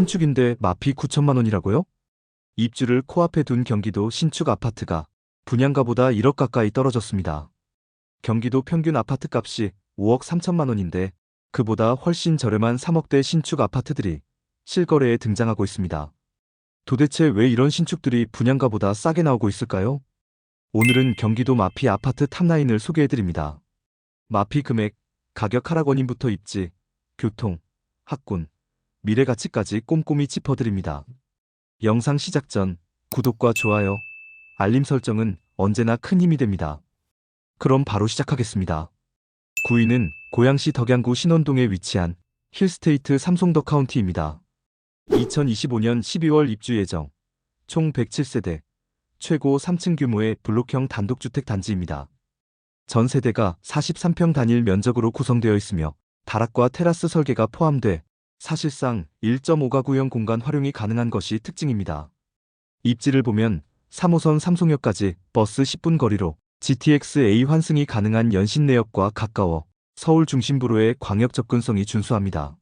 신축인데 마피 9천만 원이라고요? 입주를 코앞에 둔 경기도 신축 아파트가 분양가보다 1억 가까이 떨어졌습니다. 경기도 평균 아파트 값이 5억 3천만 원인데 그보다 훨씬 저렴한 3억대 신축 아파트들이 실거래에 등장하고 있습니다. 도대체 왜 이런 신축들이 분양가보다 싸게 나오고 있을까요? 오늘은 경기도 마피 아파트 탑9을 소개해드립니다. 마피 금액, 가격 하락 원인부터 입지, 교통, 학군, 미래 가치까지 꼼꼼히 짚어드립니다. 영상 시작 전 구독과 좋아요, 알림 설정은 언제나 큰 힘이 됩니다. 그럼 바로 시작하겠습니다. 9위는 고양시 덕양구 신원동에 위치한 힐스테이트 삼성더 카운티입니다. 2025년 12월 입주 예정, 총 107세대, 최고 3층 규모의 블록형 단독주택 단지입니다. 전 세대가 43평 단일 면적으로 구성되어 있으며 다락과 테라스 설계가 포함돼 사실상 1.5가구형 공간 활용이 가능한 것이 특징입니다. 입지를 보면 3호선 삼송역까지 버스 10분 거리로 GTX-A 환승이 가능한 연신내역과 가까워 서울 중심부로의 광역 접근성이 준수합니다.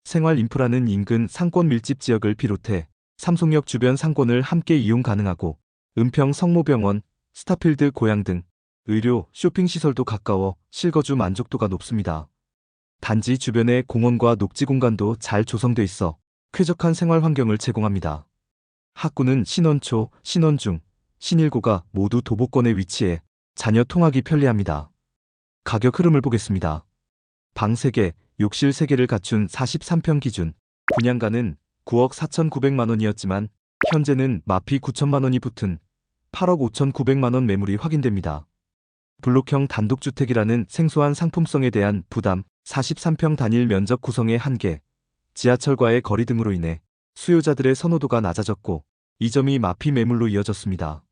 생활 인프라는 인근 상권 밀집 지역을 비롯해 삼송역 주변 상권을 함께 이용 가능하고 은평 성모병원, 스타필드 고양 등 의료, 쇼핑시설도 가까워 실거주 만족도가 높습니다. 단지 주변에 공원과 녹지 공간도 잘 조성돼 있어 쾌적한 생활 환경을 제공합니다. 학구는 신원초, 신원중, 신일고가 모두 도보권에 위치해 자녀 통학이 편리합니다. 가격 흐름을 보겠습니다. 방 3개, 욕실 3개를 갖춘 43평 기준, 분양가는 9억 4,900만 원이었지만 현재는 마피 9천만 원이 붙은 8억 5,900만 원 매물이 확인됩니다. 블록형 단독주택이라는 생소한 상품성에 대한 부담, 43평 단일 면적 구성의 한계, 지하철과의 거리 등으로 인해 수요자들의 선호도가 낮아졌고 이 점이 마피 매물로 이어졌습니다.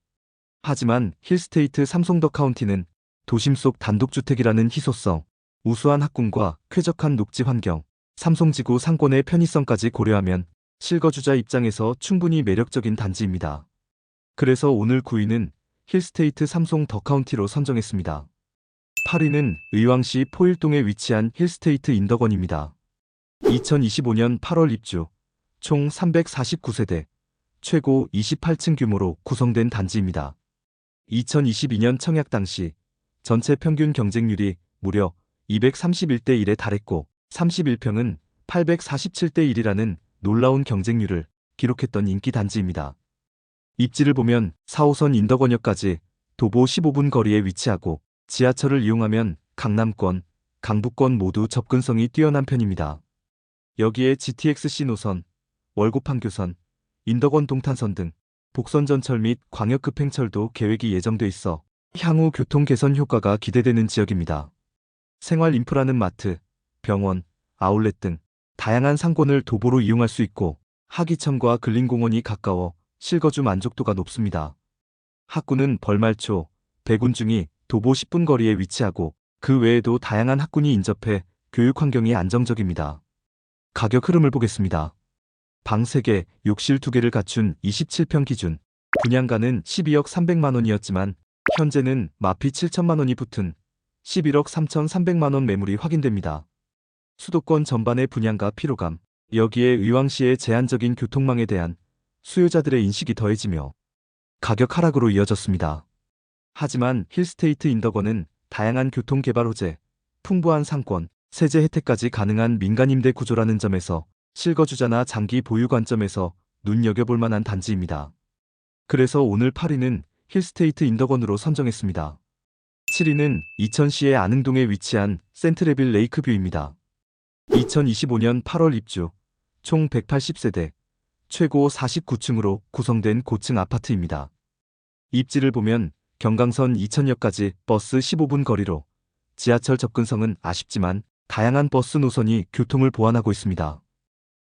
하지만 힐스테이트 삼성더 카운티는 도심 속 단독주택이라는 희소성, 우수한 학군과 쾌적한 녹지 환경, 삼성지구 상권의 편의성까지 고려하면 실거주자 입장에서 충분히 매력적인 단지입니다. 그래서 오늘 9위는 힐스테이트 삼성 더 카운티로 선정했습니다. 8위는 의왕시 포일동에 위치한 힐스테이트 인덕원입니다. 2025년 8월 입주, 총 349세대, 최고 28층 규모로 구성된 단지입니다. 2022년 청약 당시 전체 평균 경쟁률이 무려 231대 1에 달했고 31평은 847대 1이라는 놀라운 경쟁률을 기록했던 인기 단지입니다. 입지를 보면 4호선 인덕원역까지 도보 15분 거리에 위치하고 지하철을 이용하면 강남권, 강북권 모두 접근성이 뛰어난 편입니다. 여기에 GTX-C 노선, 월곡판교선, 인덕원 동탄선 등 복선 전철 및 광역급행철도 계획이 예정돼 있어 향후 교통 개선 효과가 기대되는 지역입니다. 생활 인프라는 마트, 병원, 아울렛 등 다양한 상권을 도보로 이용할 수 있고 하기천과 근린공원이 가까워 실거주 만족도가 높습니다. 학군은 벌말초, 백운중이 도보 10분 거리에 위치하고 그 외에도 다양한 학군이 인접해 교육 환경이 안정적입니다. 가격 흐름을 보겠습니다. 방 3개, 욕실 2개를 갖춘 27평 기준, 분양가는 12억 300만 원이었지만 현재는 마피 7천만 원이 붙은 11억 3,300만 원 매물이 확인됩니다. 수도권 전반의 분양가 피로감, 여기에 의왕시의 제한적인 교통망에 대한 수요자들의 인식이 더해지며 가격 하락으로 이어졌습니다. 하지만 힐스테이트 인덕원은 다양한 교통개발 호재, 풍부한 상권, 세제 혜택까지 가능한 민간임대 구조라는 점에서 실거주자나 장기 보유 관점에서 눈여겨볼 만한 단지입니다. 그래서 오늘 8위는 힐스테이트 인덕원으로 선정했습니다. 7위는 이천시의 안흥동에 위치한 센트레빌 레이크뷰입니다. 2025년 8월 입주, 총 180세대, 최고 49층으로 구성된 고층 아파트입니다. 입지를 보면 경강선 이천역까지 버스 15분 거리로 지하철 접근성은 아쉽지만 다양한 버스 노선이 교통을 보완하고 있습니다.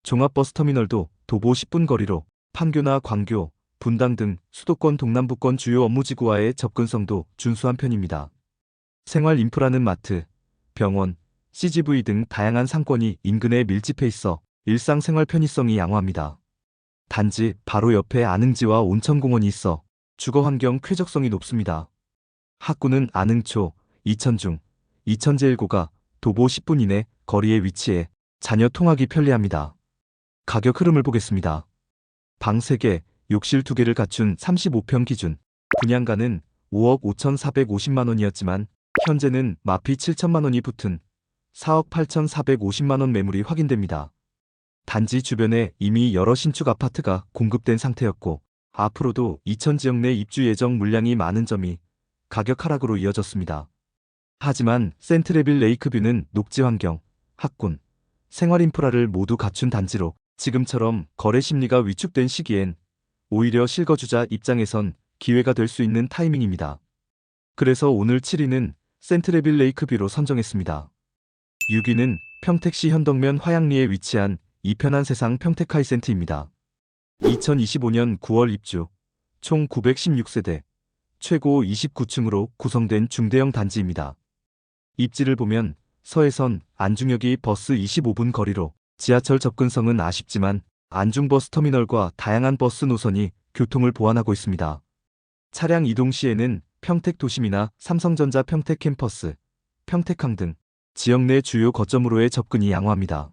종합버스터미널도 도보 10분 거리로 판교나 광교, 분당 등 수도권 동남부권 주요 업무지구와의 접근성도 준수한 편입니다. 생활 인프라는 마트, 병원, CGV 등 다양한 상권이 인근에 밀집해 있어 일상생활 편의성이 양호합니다. 단지 바로 옆에 안흥지와 온천공원이 있어 주거환경 쾌적성이 높습니다. 학구는 안흥초, 이천중, 이천제일고가 도보 10분 이내 거리에 위치해 자녀 통학이 편리합니다. 가격 흐름을 보겠습니다. 방 3개, 욕실 2개를 갖춘 35평 기준, 분양가는 5억 5,450만 원이었지만 현재는 마피 7천만 원이 붙은 4억 8,450만 원 매물이 확인됩니다. 단지 주변에 이미 여러 신축 아파트가 공급된 상태였고 앞으로도 이천 지역 내 입주 예정 물량이 많은 점이 가격 하락으로 이어졌습니다. 하지만 센트레빌 레이크뷰는 녹지 환경, 학군, 생활 인프라를 모두 갖춘 단지로 지금처럼 거래 심리가 위축된 시기엔 오히려 실거주자 입장에선 기회가 될 수 있는 타이밍입니다. 그래서 오늘 7위는 센트레빌 레이크뷰로 선정했습니다. 6위는 평택시 현덕면 화양리에 위치한 이편한 세상 평택하이센트입니다. 2025년 9월 입주, 총 916세대, 최고 29층으로 구성된 중대형 단지입니다. 입지를 보면 서해선 안중역이 버스 25분 거리로 지하철 접근성은 아쉽지만 안중버스터미널과 다양한 버스 노선이 교통을 보완하고 있습니다. 차량 이동 시에는 평택도심이나 삼성전자 평택캠퍼스, 평택항 등 지역 내 주요 거점으로의 접근이 양호합니다.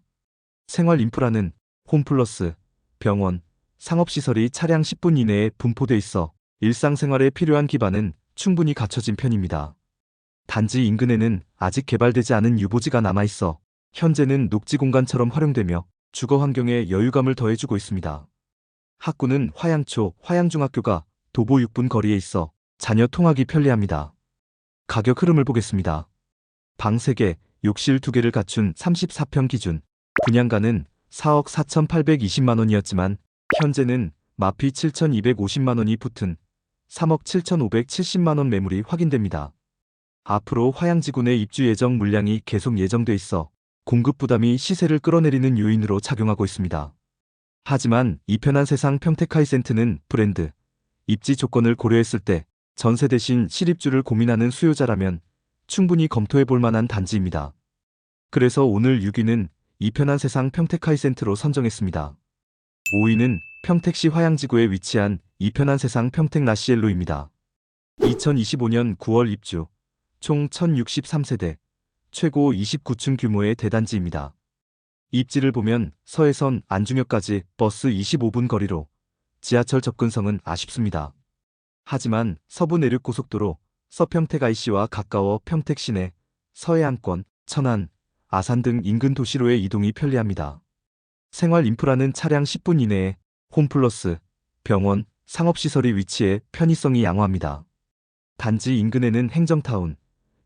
생활 인프라는 홈플러스, 병원, 상업시설이 차량 10분 이내에 분포돼 있어 일상생활에 필요한 기반은 충분히 갖춰진 편입니다. 단지 인근에는 아직 개발되지 않은 유보지가 남아있어 현재는 녹지 공간처럼 활용되며 주거 환경에 여유감을 더해주고 있습니다. 학군은 화양초, 화양중학교가 도보 6분 거리에 있어 자녀 통학이 편리합니다. 가격 흐름을 보겠습니다. 방 3개, 욕실 2개를 갖춘 34평 기준, 분양가는 4억 4,820만 원이었지만 현재는 마피 7,250만 원이 붙은 3억 7,570만 원 매물이 확인됩니다. 앞으로 화양지구 내 입주 예정 물량이 계속 예정돼 있어 공급 부담이 시세를 끌어내리는 요인으로 작용하고 있습니다. 하지만 이편한 세상 평택하이센트는 브랜드, 입지 조건을 고려했을 때 전세 대신 실입주를 고민하는 수요자라면 충분히 검토해 볼 만한 단지입니다. 그래서 오늘 6위는 이편한 세상 평택하이센트로 선정했습니다. 5위는 평택시 화양지구에 위치한 이편한 세상 평택라시엘로입니다. 2025년 9월 입주, 총 1,063세대, 최고 29층 규모의 대단지입니다. 입지를 보면 서해선 안중역까지 버스 25분 거리로 지하철 접근성은 아쉽습니다. 하지만 서부 내륙고속도로 서평택 IC와 가까워 평택 시내, 서해안권, 천안, 아산 등 인근 도시로의 이동이 편리합니다. 생활 인프라는 차량 10분 이내에 홈플러스, 병원, 상업시설이 위치해 편의성이 양호합니다. 단지 인근에는 행정타운,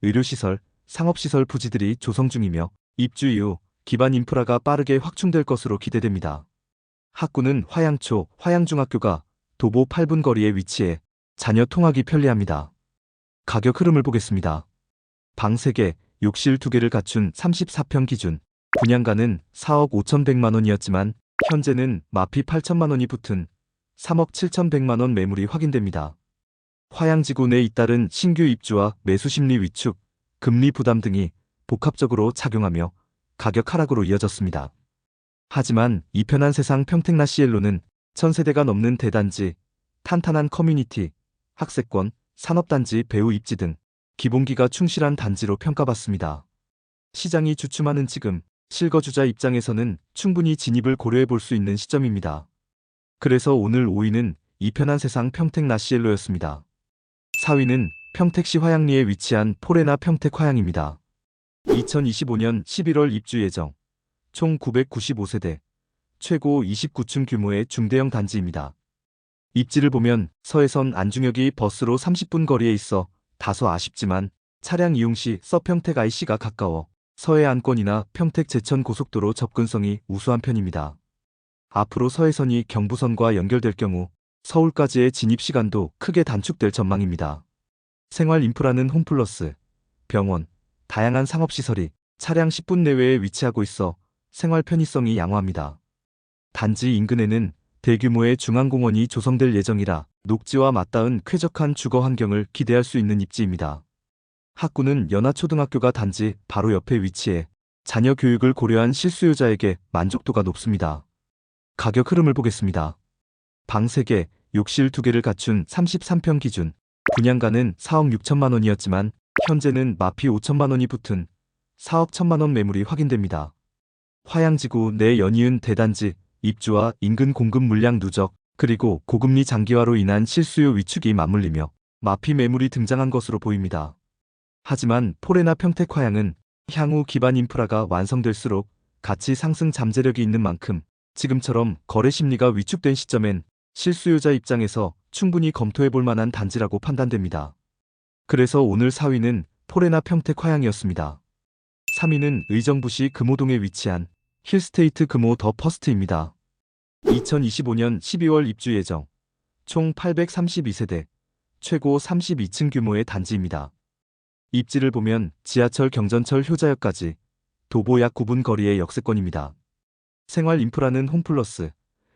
의료시설, 상업시설 부지들이 조성 중이며 입주 이후 기반 인프라가 빠르게 확충될 것으로 기대됩니다. 학군은 화양초, 화양중학교가 도보 8분 거리에 위치해 자녀 통학이 편리합니다. 가격 흐름을 보겠습니다. 방 3개, 욕실 2개를 갖춘 34평 기준, 분양가는 4억 5,100만 원이었지만 현재는 마피 8천만 원이 붙은 3억 7,100만 원 매물이 확인됩니다. 화양지구 내 잇따른 신규 입주와 매수 심리 위축, 금리 부담 등이 복합적으로 작용하며 가격 하락으로 이어졌습니다. 하지만 이편한 세상 평택라시엘로는 1,000세대가 넘는 대단지, 탄탄한 커뮤니티, 학세권, 산업단지 배후 입지 등 기본기가 충실한 단지로 평가받습니다. 시장이 주춤하는 지금 실거주자 입장에서는 충분히 진입을 고려해 볼 수 있는 시점입니다. 그래서 오늘 5위는 이편한 세상 평택라시엘로였습니다. 4위는 평택시 화양리에 위치한 포레나 평택화양입니다. 2025년 11월 입주 예정, 총 995세대, 최고 29층 규모의 중대형 단지입니다. 입지를 보면 서해선 안중역이 버스로 30분 거리에 있어 다소 아쉽지만 차량 이용 시 서평택 IC가 가까워 서해안권이나 평택 제천 고속도로 접근성이 우수한 편입니다. 앞으로 서해선이 경부선과 연결될 경우 서울까지의 진입 시간도 크게 단축될 전망입니다. 생활 인프라는 홈플러스, 병원, 다양한 상업시설이 차량 10분 내외에 위치하고 있어 생활 편의성이 양호합니다. 단지 인근에는 대규모의 중앙공원이 조성될 예정이라 녹지와 맞닿은 쾌적한 주거 환경을 기대할 수 있는 입지입니다. 학군은 연화초등학교가 단지 바로 옆에 위치해 자녀 교육을 고려한 실수요자에게 만족도가 높습니다. 가격 흐름을 보겠습니다. 방 3개, 욕실 2개를 갖춘 33평 기준, 분양가는 4억 6천만 원이었지만 현재는 마피 5천만 원이 붙은 4억 1천만 원 매물이 확인됩니다. 화양지구 내 연이은 대단지, 입주와 인근 공급 물량 누적, 그리고 고금리 장기화로 인한 실수요 위축이 맞물리며 마피 매물이 등장한 것으로 보입니다. 하지만 포레나 평택 화양은 향후 기반 인프라가 완성될수록 가치 상승 잠재력이 있는 만큼 지금처럼 거래 심리가 위축된 시점엔 실수요자 입장에서 충분히 검토해 볼 만한 단지라고 판단됩니다. 그래서 오늘 4위는 포레나 평택 화양이었습니다. 3위는 의정부시 금호동에 위치한 힐스테이트 금호 더 퍼스트입니다. 2025년 12월 입주 예정, 총 832세대, 최고 32층 규모의 단지입니다. 입지를 보면 지하철 경전철 효자역까지 도보 약 9분 거리의 역세권입니다. 생활 인프라는 홈플러스,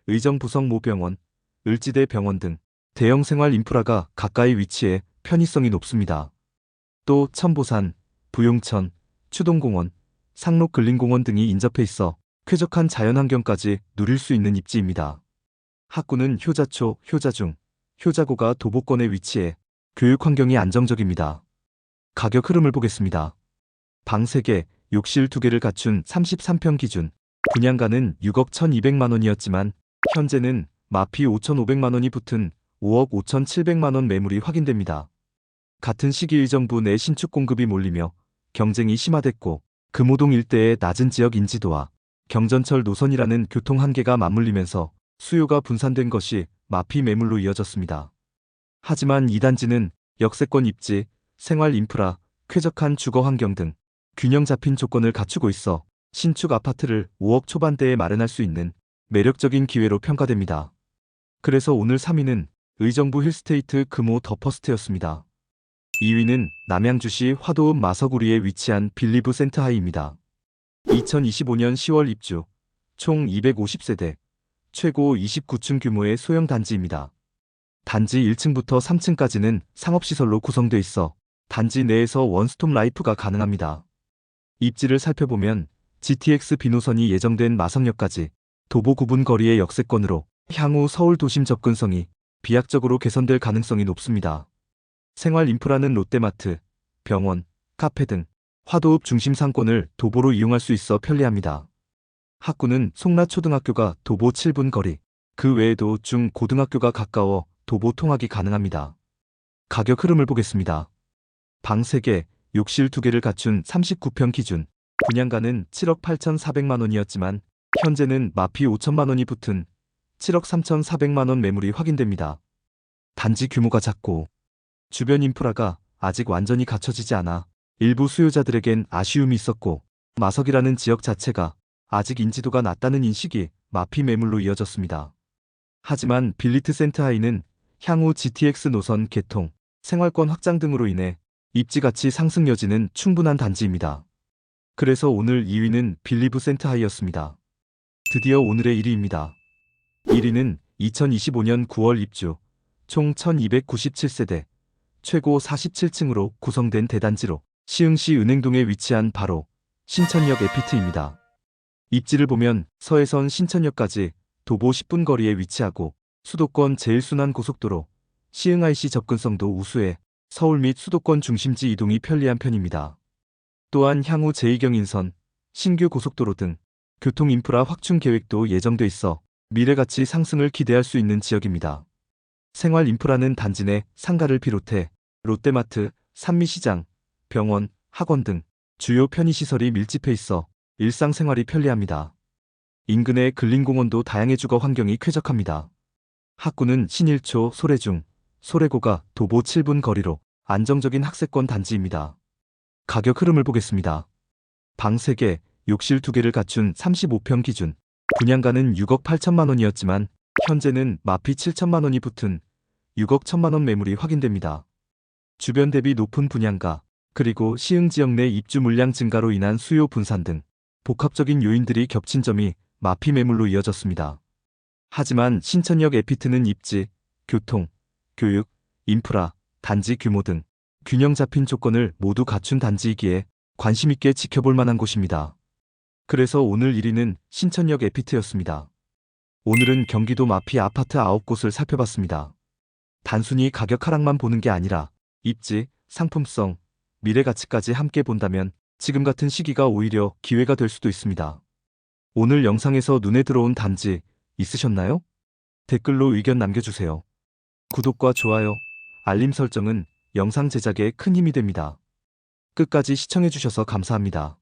의정부성 모병원, 을지대 병원 등 대형 생활 인프라가 가까이 위치해 편의성이 높습니다. 또 천보산, 부용천, 추동공원, 상록근린공원 등이 인접해 있어 쾌적한 자연환경까지 누릴 수 있는 입지입니다. 학구는 효자초, 효자중, 효자고가 도보권에 위치해 교육 환경이 안정적입니다. 가격 흐름을 보겠습니다. 방 3개, 욕실 2개를 갖춘 33평 기준, 분양가는 6억 1,200만 원이었지만 현재는 마피 5,500만 원이 붙은 5억 5,700만 원 매물이 확인됩니다. 같은 시기 의정부 내 신축 공급이 몰리며 경쟁이 심화됐고 금호동 일대의 낮은 지역 인지도와 경전철 노선이라는 교통 한계가 맞물리면서 수요가 분산된 것이 마피 매물로 이어졌습니다. 하지만 이 단지는 역세권 입지, 생활 인프라, 쾌적한 주거 환경 등 균형 잡힌 조건을 갖추고 있어 신축 아파트를 5억 초반대에 마련할 수 있는 매력적인 기회로 평가됩니다. 그래서 오늘 3위는 의정부 힐스테이트 금호 더 퍼스트였습니다. 2위는 남양주시 화도읍 마서구리에 위치한 빌리브 센트하이입니다. 2025년 10월 입주, 총 250세대, 최고 29층 규모의 소형 단지입니다. 단지 1층부터 3층까지는 상업시설로 구성돼 있어 단지 내에서 원스톱 라이프가 가능합니다. 입지를 살펴보면 GTX 비노선이 예정된 마성역까지 도보 9분 거리의 역세권으로 향후 서울 도심 접근성이 비약적으로 개선될 가능성이 높습니다. 생활 인프라는 롯데마트, 병원, 카페 등 화도읍 중심 상권을 도보로 이용할 수 있어 편리합니다. 학구는 송라초등학교가 도보 7분 거리, 그 외에도 중 고등학교가 가까워 도보 통학이 가능합니다. 가격 흐름을 보겠습니다. 방 3개, 욕실 2개를 갖춘 39평 기준, 분양가는 7억 8,400만 원이었지만 현재는 마피 5천만 원이 붙은 7억 3,400만 원 매물이 확인됩니다. 단지 규모가 작고 주변 인프라가 아직 완전히 갖춰지지 않아 일부 수요자들에겐 아쉬움이 있었고 마석이라는 지역 자체가 아직 인지도가 낮다는 인식이 마피 매물로 이어졌습니다. 하지만 빌리트 센트하이는 향후 GTX 노선 개통, 생활권 확장 등으로 인해 입지 가치 상승 여지는 충분한 단지입니다. 그래서 오늘 2위는 빌리브 센트하이였습니다. 드디어 오늘의 1위입니다. 1위는 2025년 9월 입주, 총 1297세대, 최고 47층으로 구성된 대단지로 시흥시 은행동에 위치한 바로 신천역 에피트입니다. 입지를 보면 서해선 신천역까지 도보 10분 거리에 위치하고 수도권 제1순환 고속도로, 시흥IC 접근성도 우수해 서울 및 수도권 중심지 이동이 편리한 편입니다. 또한 향후 제2경인선, 신규 고속도로 등 교통 인프라 확충 계획도 예정돼 있어 미래가치 상승을 기대할 수 있는 지역입니다. 생활 인프라는 단지 내 상가를 비롯해 롯데마트, 산미시장, 병원, 학원 등 주요 편의시설이 밀집해 있어 일상생활이 편리합니다. 인근의 근린공원도 다양해 주거 환경이 쾌적합니다. 학구는 신일초, 소래중, 소래고가 도보 7분 거리로 안정적인 학세권 단지입니다. 가격 흐름을 보겠습니다. 방 3개, 욕실 2개를 갖춘 35평 기준, 분양가는 6억 8천만 원이었지만 현재는 마피 7천만 원이 붙은 6억 1천만 원 매물이 확인됩니다. 주변 대비 높은 분양가, 그리고 시흥 지역 내 입주 물량 증가로 인한 수요 분산 등 복합적인 요인들이 겹친 점이 마피 매물로 이어졌습니다. 하지만 신천역 에피트는 입지, 교통, 교육, 인프라, 단지 규모 등 균형 잡힌 조건을 모두 갖춘 단지이기에 관심 있게 지켜볼 만한 곳입니다. 그래서 오늘 1위는 신천역 에피트였습니다. 오늘은 경기도 마피 아파트 9곳을 살펴봤습니다. 단순히 가격 하락만 보는 게 아니라 입지, 상품성, 미래 가치까지 함께 본다면 지금 같은 시기가 오히려 기회가 될 수도 있습니다. 오늘 영상에서 눈에 들어온 단지, 있으셨나요? 댓글로 의견 남겨주세요. 구독과 좋아요, 알림 설정은 영상 제작에 큰 힘이 됩니다. 끝까지 시청해주셔서 감사합니다.